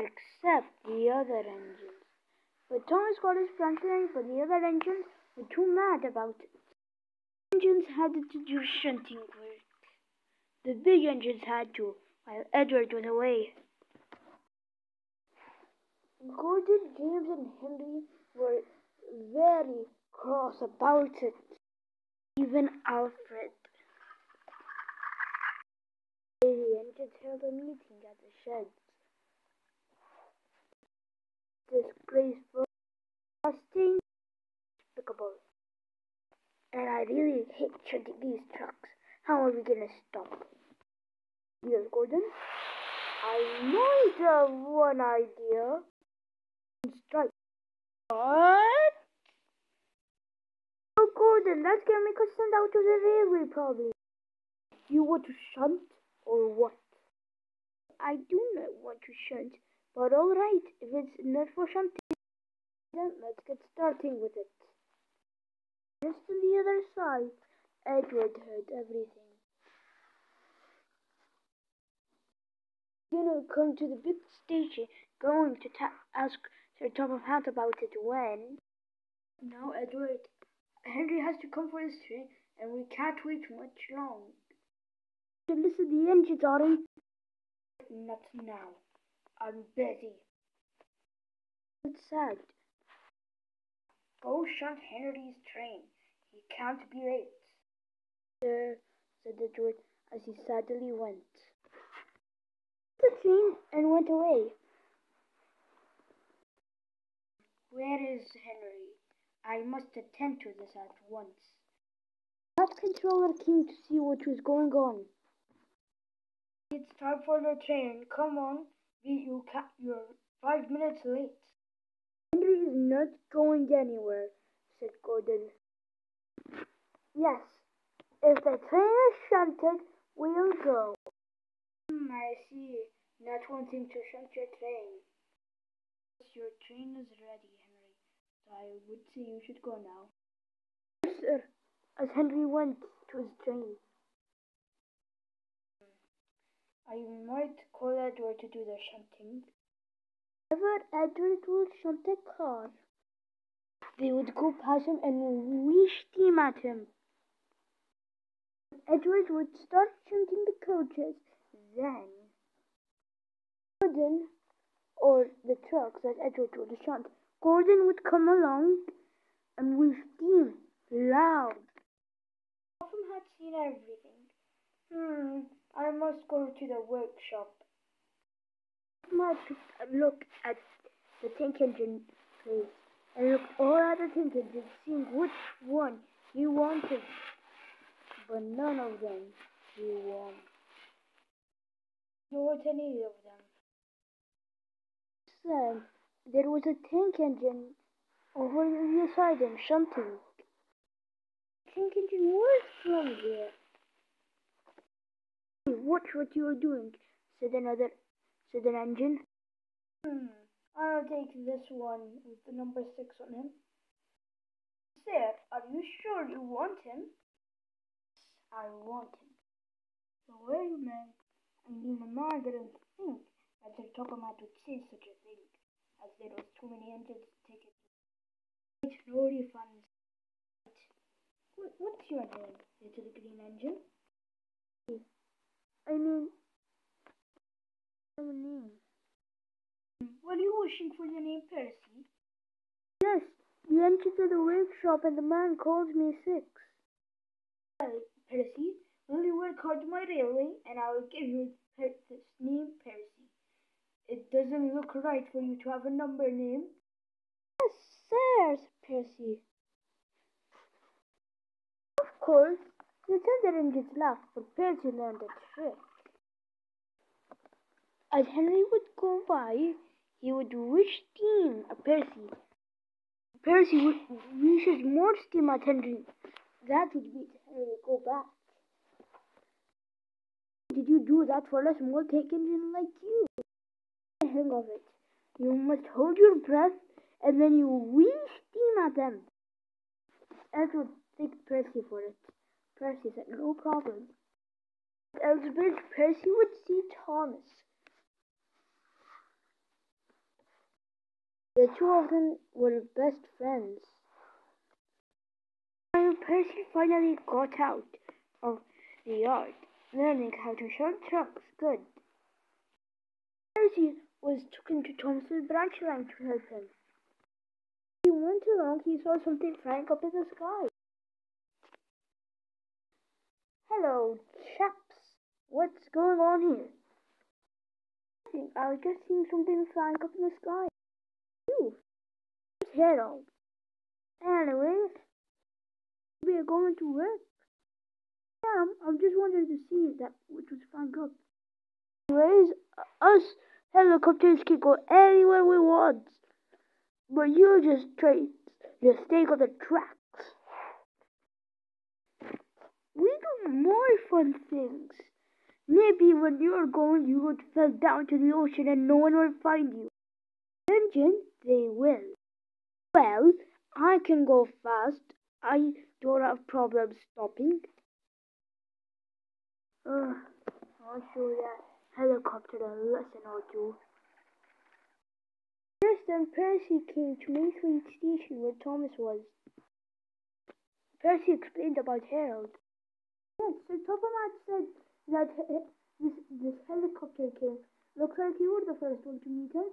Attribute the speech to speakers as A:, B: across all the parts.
A: except the other engines. But Thomas got his plan, but the other engines were too mad about it. The engines had to do shunting work. The big engines had to, while Edward was away. Gordon, James, and Henry were very cross about it. Even Alfred. The engines held a meeting at the sheds. Disgraceful, disgusting, despicable. And I really hate shunting these trucks. How are we gonna stop? Yes, Gordon. I might have one idea. Strike. What? Oh, Gordon, that's gonna make us send out to the railway, probably. You want to shunt or what? I do not want to shunt, but all right, if it's not for shunting, then let's get starting with it. Just on the other side, Edward heard everything. Gonna come to the big station, going to ask Sir Tom Hat about it when. Now, Edward, Henry has to come for his train, and we can't wait much long. Listen, the engines are in. Not now. I'm busy. It's sad. Go shunt Henry's train. He can't be late. Sir, said Edward as he sadly went. The train and went away. Where is Henry? I must attend to this at once. That controller came to see what was going on. It's time for the train. Come on. You're 5 minutes late. Henry is not going anywhere, said Gordon. Yes, if the train is shunted, we'll go. I see. Not wanting to shunt your train. Your train is ready, Henry. So I would say you should go now. Yes, sir. As Henry went to his train. I might call Edward to do the shunting. Whenever Edward would shunt a car, they would go past him and we steam at him. Edward would start shunting the coaches, then Gordon, or the trucks that Edward would shunt, Gordon would come along and we steam loud. Often had seen everything. I must go to the workshop. I took a look at the tank engine place and looked all at the tank engines, seeing which one he wanted. But none of them he wanted. Not any of them. Said there was a tank engine over the side and shunting. The tank engine was from there. Watch what you are doing, said an engine. I'll take this one with the number 6 on him. Sir, are you sure you want him? I want him. So wait a minute. I mean, the man didn't think that Sir Tokamat would say such a thing, as there was too many engines to take it. It's no refunds. What's your name, little green engine? I mean, no name. Were you wishing for the name Percy? Yes, you entered the workshop and the man called me 6. Well, Percy, will you work hard my railway and I will give you this name Percy. It doesn't look right for you to have a number name. Yes, sir, Percy. Of course, the other engines laughed, but Percy learned a trick. As Henry would go by, he would wish steam at Percy. Percy would wish more steam at Henry. That would make Henry go back. Did you do that for a small tank engine like you? The hang of it. You must hold your breath and then you wish steam at them. Edward thanked Percy for it. Percy said no problem. At Elsbridge, Percy would see Thomas. The two of them were best friends. While Percy finally got out of the yard, learning how to short trucks good, Percy was taken to Thomas's branch line to help him. He went along, he saw something flying up in the sky. Hello, chaps. What's going on here? I was just seeing something flying up in the sky. You, it's Harold. Anyways, we are going to work. Yeah, I'm just wanted to see that which was flying up. Anyways, us helicopters can go anywhere we want, but you just stay on the tracks. We do more fun things. Maybe when you're going, you would fall down to the ocean and no one will find you. Engine, they will. Well, I can go fast. I don't have problems stopping. I'll show that helicopter a lesson or two. Just then Percy came to Main Station where Thomas was. Percy explained about Harold. Yes, Sir Topomat said that this helicopter came. Looks like you were the first one to meet him.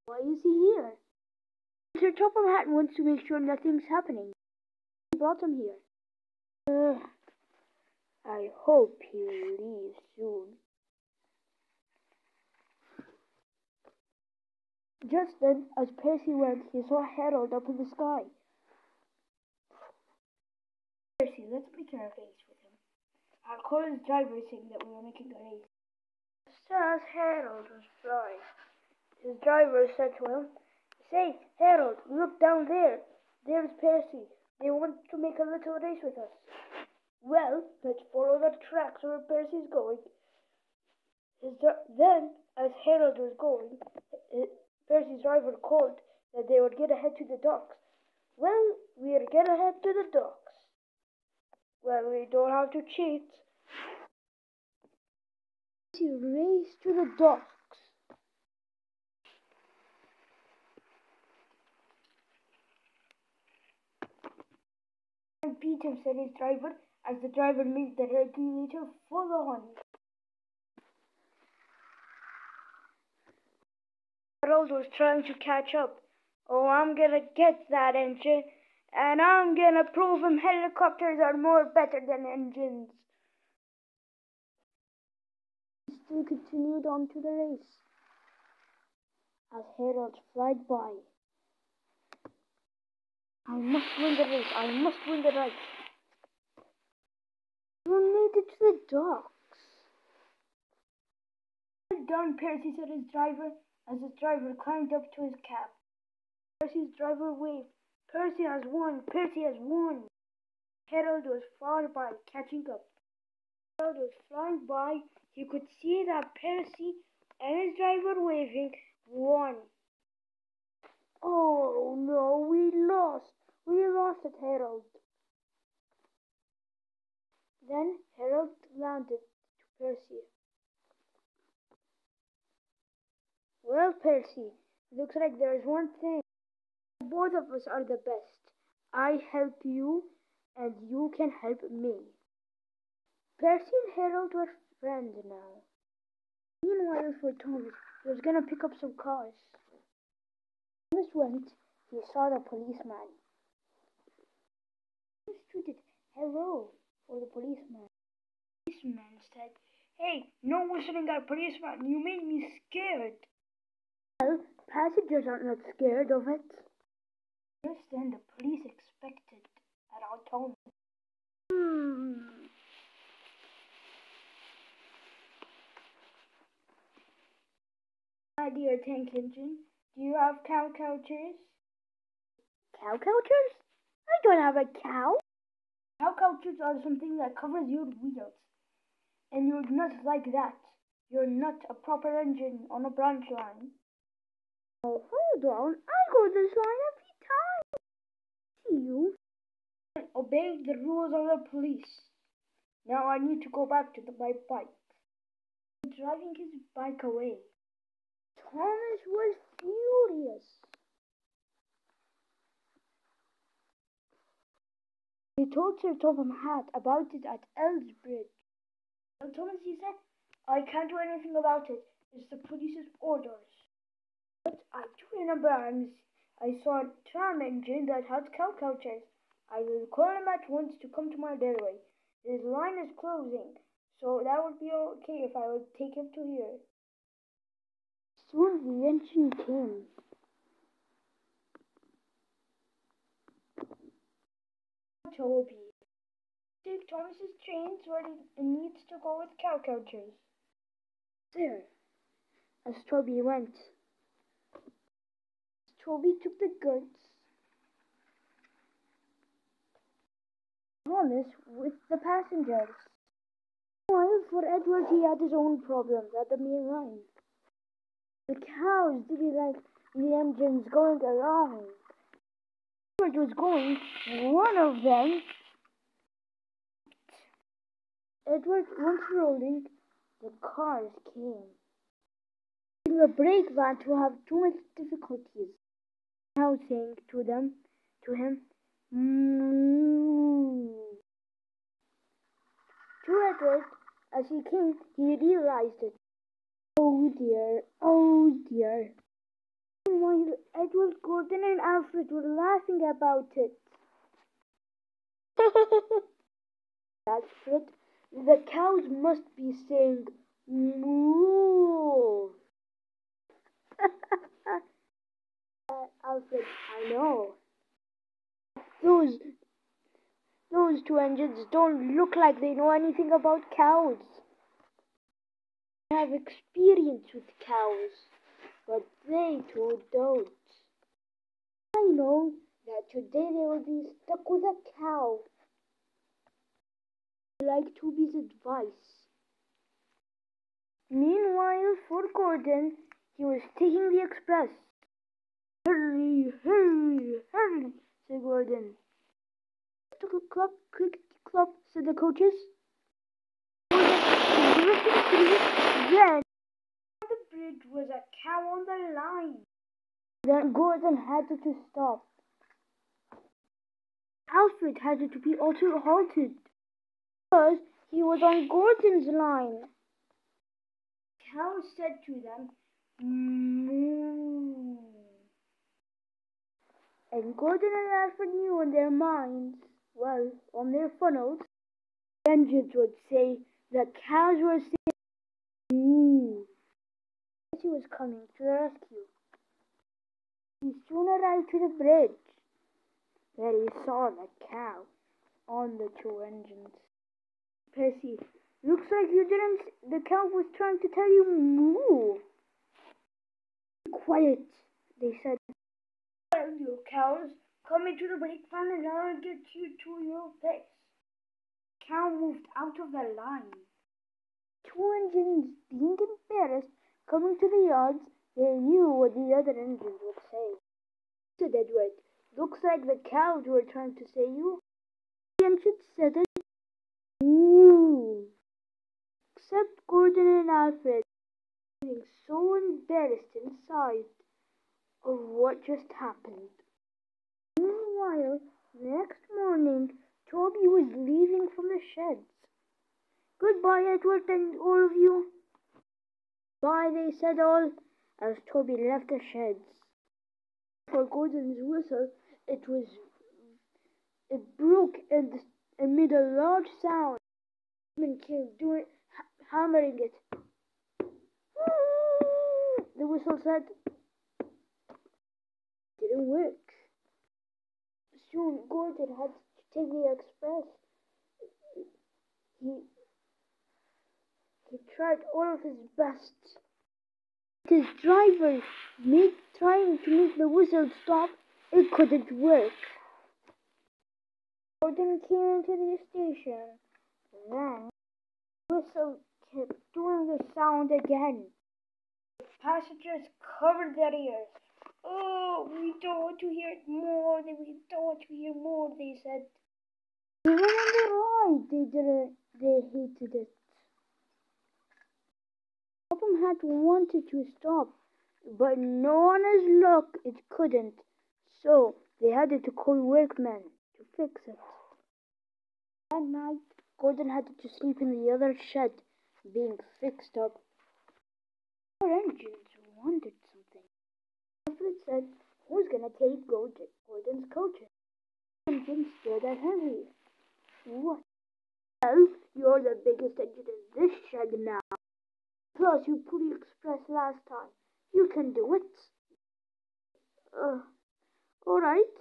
A: Why is he here? Sir Topham Hatt wants to make sure nothing's happening. He brought him here. I hope he leaves soon. Just then, as Percy went, he saw Harold up in the sky. Percy, let's make a race with him. I'll call his driver saying that we are making a race. Just as Harold was flying, his driver said to him, Say, Harold, look down there. There's Percy. They want to make a little race with us. Well, let's follow the tracks where Percy's going. Then, as Harold was going, Percy's driver called that they would get ahead to the docks. Well, we'll get ahead to the docks. Well, we don't have to cheat. Percy raced to the docks. And beat him, said his driver, as the driver made the regulator full on. Harold was trying to catch up. Oh, I'm gonna get that engine, and I'm gonna prove him helicopters are more better than engines. He still continued on to the race, as Harold fled by. I must win the race, I must win the race. We made it to the docks. Well done, Percy, said his driver, as his driver climbed up to his cab. Percy's driver waved. Percy has won, Percy has won. Harold was far by, catching up. Harold was flying by. You could see that Percy and his driver waving won. Oh no, we lost. We lost at Harold. Then Harold landed to Percy. Well, Percy, looks like there's one thing. Both of us are the best. I help you, and you can help me. Percy and Harold were friends now. Meanwhile, for Thomas, he was gonna pick up some cars. Thomas went, he saw the policeman. He tweeted, hello, for the policeman. The policeman said, hey, no whistling at policeman, you made me scared. Well, passengers are not scared of it. Just then the police expected around Thomas. My dear tank engine, do you have cow couchers? Cow couchers? I don't have a cow. Cow couchers are something that covers your wheels. And you're not like that. You're not a proper engine on a branch line. Oh, hold on. I go this line every time. See you. Obey the rules of the police. Now I need to go back to my bike. He's driving his bike away. Thomas was furious. He told Sir Topham Hatt about it at Elsbridge. Well, Thomas, he said, I can't do anything about it. It's the police's orders. But I do remember I saw a tram engine that had cow couches. I will call him at once to come to my railway. His line is closing, so that would be okay if I would take him to here. Soon the engine came. Toby, take Thomas's trains where it needs to go with cow couches. There, as Toby went, Toby took the goods. Thomas with the passengers. While for Edward he had his own problems at the main line. The cows didn't like the engines going along. Edward was going, one of them. Edward once rolling, the cars came. The brake van to have too much difficulties. Cow saying to him, moo. To Edward, as he came, he realized it. Oh dear, oh dear. Meanwhile, Edward, Gordon, and Alfred were laughing about it. Alfred, the cows must be saying moo. Alfred, I know. Those two engines don't look like they know anything about cows. They have experience with cows, but they too don't. I know that today they will be stuck with a cow. Like Toby's advice. Meanwhile, for Gordon, he was taking the express. Hurry, hurry, hurry, said Gordon. Took a clop, click, clop, said the coaches. Then, on the bridge was a cow on the line. Then Gordon had to stop. Alfred had to be also halted, because he was on Gordon's line. The cow said to them, moo. And Gordon and Alfred knew in their minds, well, on their funnels, the engines would say the cows were saying moo. He was coming to the rescue. He soon arrived to the bridge, where he saw the cow on the two engines. Percy, looks like you didn't. The cow was trying to tell you moo. Be quiet, they said. Well, you cows, come into the brake van and I'll get you to your place. The cow moved out of the line. Two engines, being embarrassed, coming to the yards, they knew what the other engines would say. Said Edward, looks like the cows were trying to say you. The engines said it. Moo. Except Gordon and Alfred, feeling so embarrassed inside of what just happened. Meanwhile, next morning, Toby was leaving from the sheds. Goodbye, Edward, and all of you. Bye, they said all, as Toby left the sheds. For Gordon's whistle, it broke and made a large sound. And came doing, hammering it. The whistle said, didn't work. Soon Gordon had to take the express. He tried all of his best. His driver trying to make the whistle stop. It couldn't work. Gordon came into the station. Then the whistle kept doing the sound again. The passengers covered their ears. Oh, we don't want to hear it more. We don't want to hear more, they said. Even on the ride, they hated it. Topham Hatt wanted to stop, But no on his luck it couldn't, so they had to call workmen to fix it. That night, Gordon had to sleep in the other shed, being fixed up. Our engines wanted something. Alfred said, "Who's gonna take Gordon's coaches?" The engine stared at Henry. "What? Well, you're the biggest engine in this shed now. Plus, you pulled the express last time. You can do it." All right.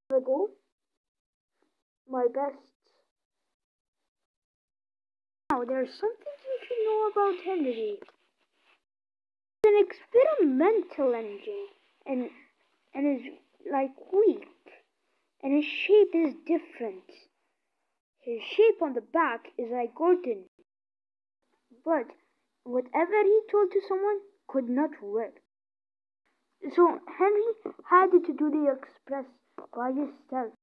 A: I'll go. My best. Now, there's something you should know about Henry. It's an experimental engine, and is like weak, and his shape is different. His shape on the back is like Gordon, but whatever he told to someone could not work. So Henry had to do the express by himself.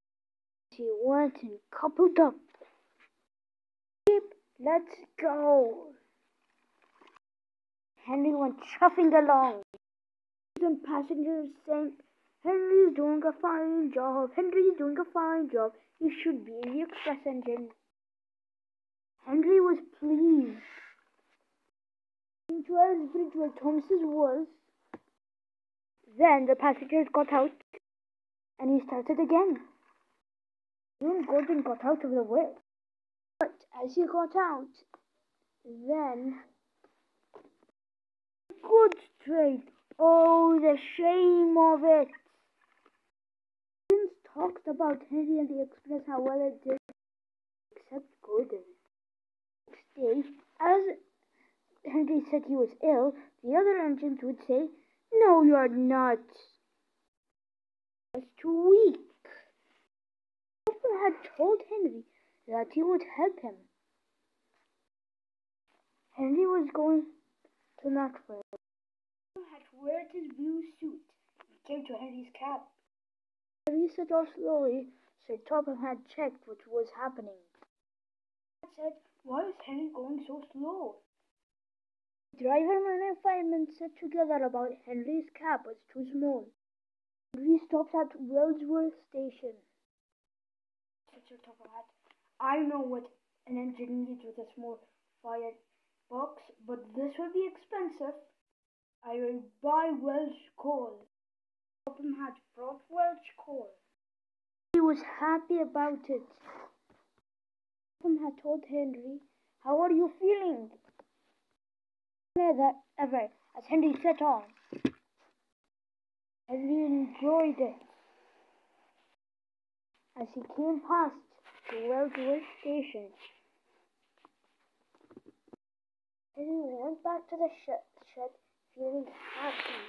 A: He went and coupled up. Let's go. Henry went chuffing along. Some passengers saying, "Henry's doing a fine job. Henry's doing a fine job. He should be in the express engine." Henry was pleased. Into Wells Bridge where Thomas's was. Then the passengers got out, and he started again. Soon Gordon got out of the way. But as he got out, then goods train. Oh, the shame of it! Since talked about Henry and the express, how well it did, except Gordon. Next day, as Henry said he was ill, the other engines would say, "No, you're not. It's too weak." Papa had told Henry that he would help him. Henry was going to NWR. He had to wear his blue suit. He came to Henry's cab. Henry set off slowly, so Topham had checked what was happening. He said, "Why is Henry going so slow?" The driverman and fireman sat together about Henry's cab was too small. Henry stopped at Wellsworth Station. Mr. Topham had, "I know what an engine needs with a small fire box, but this will be expensive. I will buy Welsh coal." Topham had brought Welsh coal. He was happy about it. Topham had told Henry, "How are you feeling?" Better ever, as Henry set on. Henry enjoyed it. As he came past the Wellsworth Station, Henry went back to the shed feeling happy.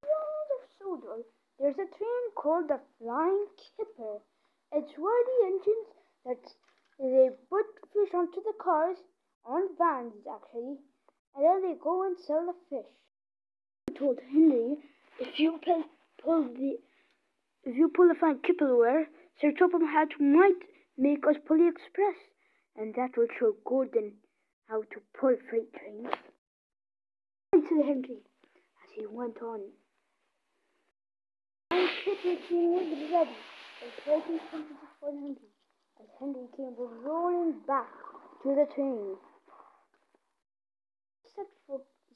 A: Beyond the Sodor, there's a train called the Flying Kipper. It's where the engines that they put fish onto the cars, on vans actually, and then they go and sell the fish. I told Henry, if you pull the Flying Kipper where Sir Topham had might make us pull the express, and that will show Gordon how to pull freight trains. I said Henry as he went on. My Kipper train was ready, and waiting for Henry as Henry came rolling back to the train.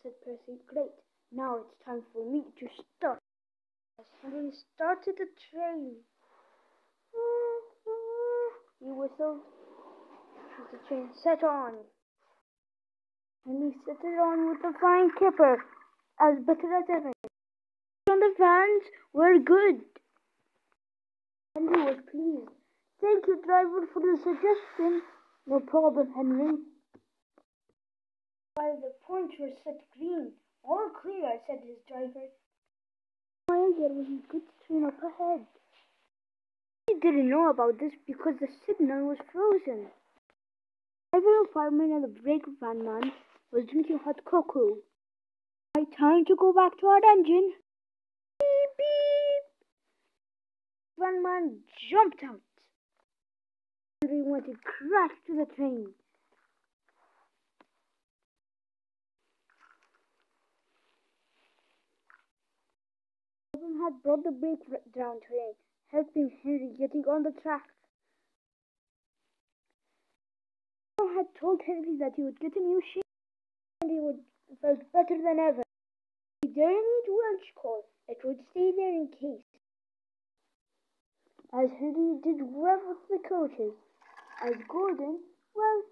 A: Said Percy, "Great, now it's time for me to start." As Henry started the train, he whistled as the train set on. Henry set it on with the Flying Kipper, as better as ever. And the vans were good. Henry was pleased. "Thank you, driver, for the suggestion." "No problem, Henry." While the points were set green, "All clear," said his driver. While there was a good train up ahead. He didn't know about this because the signal was frozen. The driver, fireman, and the brake van man was drinking hot cocoa. "Right, time to go back to our engine." Beep, beep. The van man jumped out. Henry went and crashed to the train. Tom had brought the breakdown train, helping Henry getting on the track. Tom had told Henry that he would get a new ship and he would felt better than ever. He didn't need Welch coal. It would stay there in case. As Henry did rev with the coaches, as Gordon, well,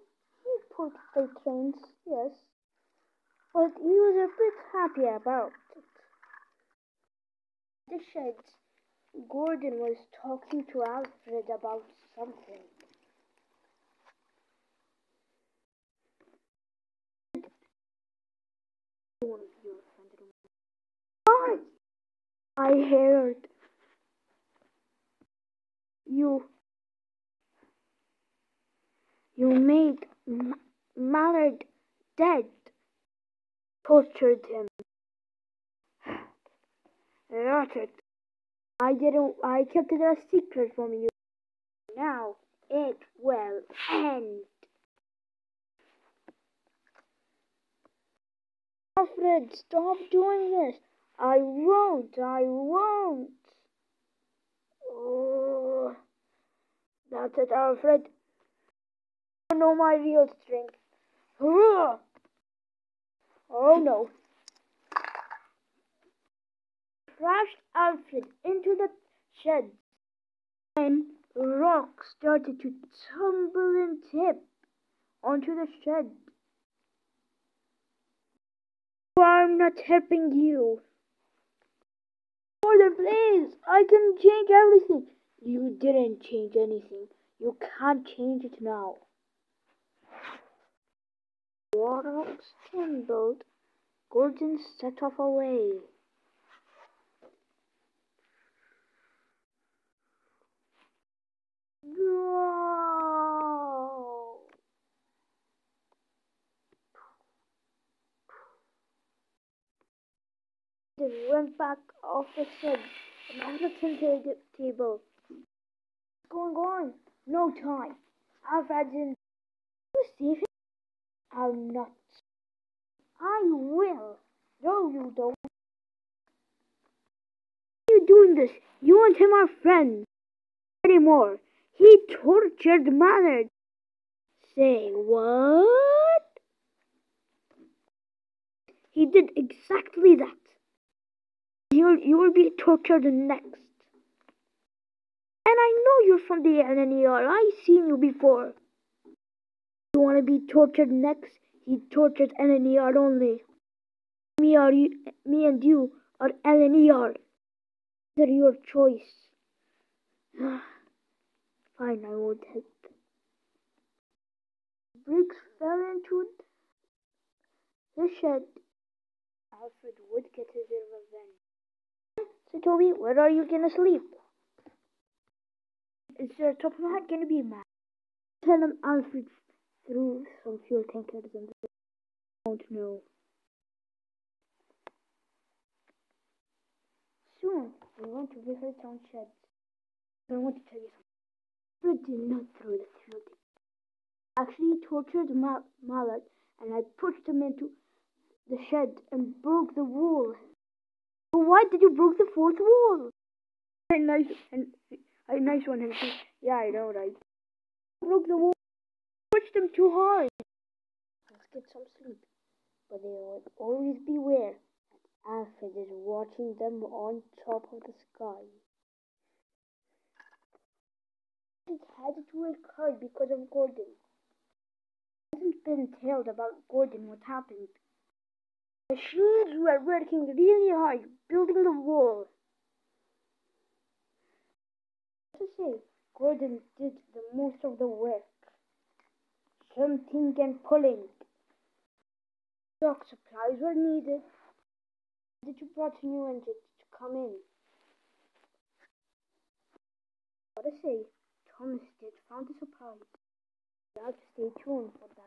A: he pulled the trains, yes, but he was a bit happy about it. The sheds, Gordon was talking to Alfred about something. What? I heard you made Mallard dead. Tortured him. Not it. I kept it a secret from you. Now it will end. Alfred, stop doing this. I won't. Oh, that's it, Alfred. You know my real strength. Oh no. Crashed Alfred into the shed. And rocks started to tumble and tip onto the shed. I'm not helping you. Gordon, please, I can change everything. You didn't change anything. You can't change it now. Rocks tumbled. Gordon set off away. No. Then went back off the shed and on the table. What's going on? No time. Alfred didn't. You save him? I'm not. I will. No, you don't. Why are you doing this? You and him are friends. Anymore. He tortured Mallard. Say what? He did exactly that. You will be tortured next. And I know you're from the NWR. I've seen you before. You want to be tortured next? He tortured NWR only. Me and you are NWR. They're your choice. Fine, I won't help. Briggs fell into the shed. Alfred would get his revenge. So Toby, where are you gonna sleep? Is your top hat gonna be mad? Tell him Alfred threw some fuel tankers and they don't know. Soon we went to visit some sheds. But I want to tell you something. Alfred did not throw the fuel tankers. Actually tortured Mallard and I pushed him into the shed and broke the wall. But why did you break the fourth wall? Nice one, Henry. Yeah, I know, right? I broke the wall. Pushed them too hard. Let's get some sleep. But they would always beware that Alfred is watching them on top of the sky. It had to occur because of Gordon. It hasn't been told about Gordon what happened. The Shields were working really hard, building the wall. To say, Gordon did the most of the work. Jumping and pulling. Dock supplies were needed. Did you brought new engines to come in? Gotta say, Thomas did found the supplies. You have to stay tuned for that.